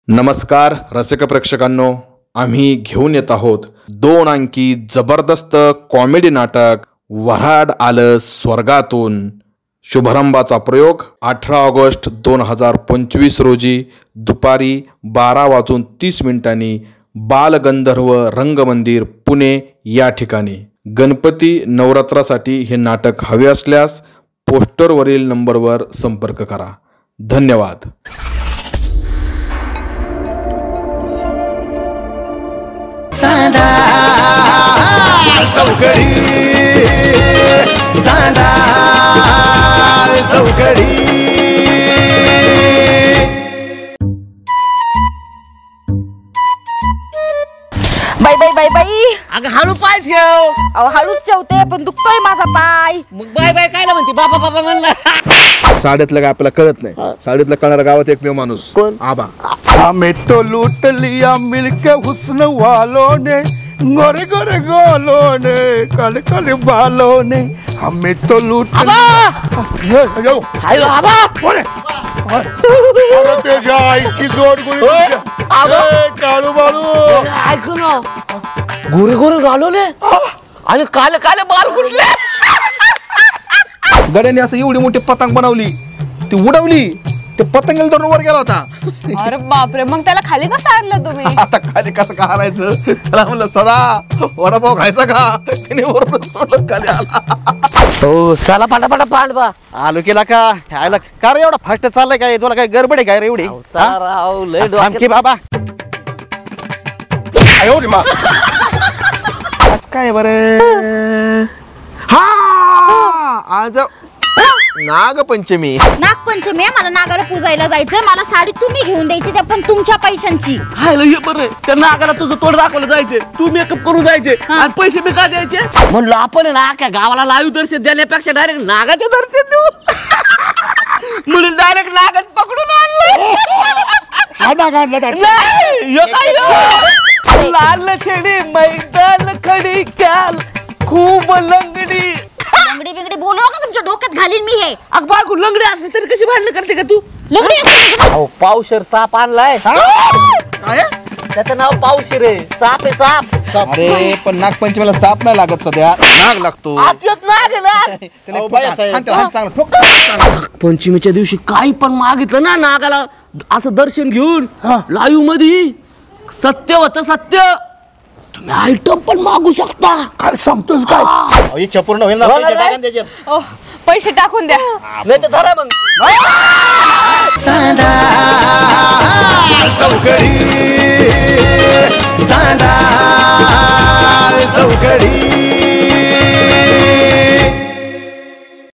नमस्कार रसिक प्रेक्षकांनो, आम्ही घेऊन येत आहोत 2 अंकी जबरदस्त कॉमेडी नाटक वऱ्हाड आलं स्वर्गातून। शुभारंभाचा प्रयोग 18 ऑगस्ट 2025 रोजी दुपारी 12:30 बालगंधर्व रंगमंदिर पुणे या ठिकाणी। गणपती नवरात्रासाठी हे नाटक हवे असल्यास पोस्टरवरील नंबरवर संपर्क करा। धन्यवाद। चांदा चौकडी चांदा चौकडी। बाई बाई बाई बाई, अगं हळू पाय ठेव। अहो हळूच ठेवते पण दुखतोय माझा पाय। मग बाय बाय कायला म्हणते? बाबा बाबा म्हणला। साड्यातलं काय आपल्याला कळत नाही। साडीतला कळणारा गावात एकमेव माणूस कोण? आबा। हमें तो लूट लिया मिलके हुस्न वालों ने, गोरे गोरे गालों ने, काले काले बालों ने, हमें तो लूट हाय बाबा त्याच्या आईची जोड गुळी काळू बाळू। ऐक ना, गोरे गोरे घालवले आणि काले काले बाल कुठले? गड्याने असं एवढी मोठी पतंग बनवली, ती उडवली, ते पतंगला धरून वर गेला होता। अरे बापरे, मग त्याला खाली कसं आणलं तुम्ही? आता खाली कसं का हारायचं? त्याला म्हणलं सदा वडापाव खायचा का? त्याने वरून सोडलं, खाली आला। हो चला पाटापाटा पांडवा। आलो केला का ह्याला का रे एवढा फास्ट चाललाय? काय तुला काय गडबड आहे काय रे एवढी? राव लय थांब बाबा। आयो रे मा, आज काय बरं? हा आज नागपंचमी। नागपंचमी आहे, मला नागाला पूजायला जायचंय। मला साडी तुम्ही घेऊन द्यायची, ते पण तुमच्या पैशांची। हायला हे बरं, त्या नागाला तुझं तोंड दाखवलं जायचे, तू मेकअप करून जायचे आणि पैसे मी का द्यायचे? म्हणलं आपण ना अख्ख्या गावाला लाईव्ह दर्शन देण्यापेक्षा डायरेक्ट नागाचे दर्शन देऊ म्हणून डायरेक्ट नागात पकडून आणलं। हा नाग आणला का? नाही हे काय हो? लाल छेडी मैदान खडी कॅल खूप लंगडी। लंगडी बिंगडी बोलू नका, तुमच्या डोक्यात घालीन मी हे। अग बाळकू लंगडी असली तरी कशी भांडण करते का तू? लंगडी अहो पावशर साप आणलाय। काय? त्याचं नाव पावशर आहे, साप आहे साप। अरे पण नागपंचमीला साप नाही लागत, सध्या नाग लागतो। आत्यात नाग आहे ना। पंचमीच्या दिवशी काही पण मागितलं ना नागाला असं दर्शन घेऊन लाईव्ह मध्ये, सत्य होतं सत्य। तुम्ही आयटम पण मागू शकता। काय सांगतोस काय? इच्छा पूर्ण होईल ना? पैसे टाकून द्यायचे। ओ पैसे टाकून द्या, नाही तर धरा मग। चांदा चौकडी चांदा चौकडी।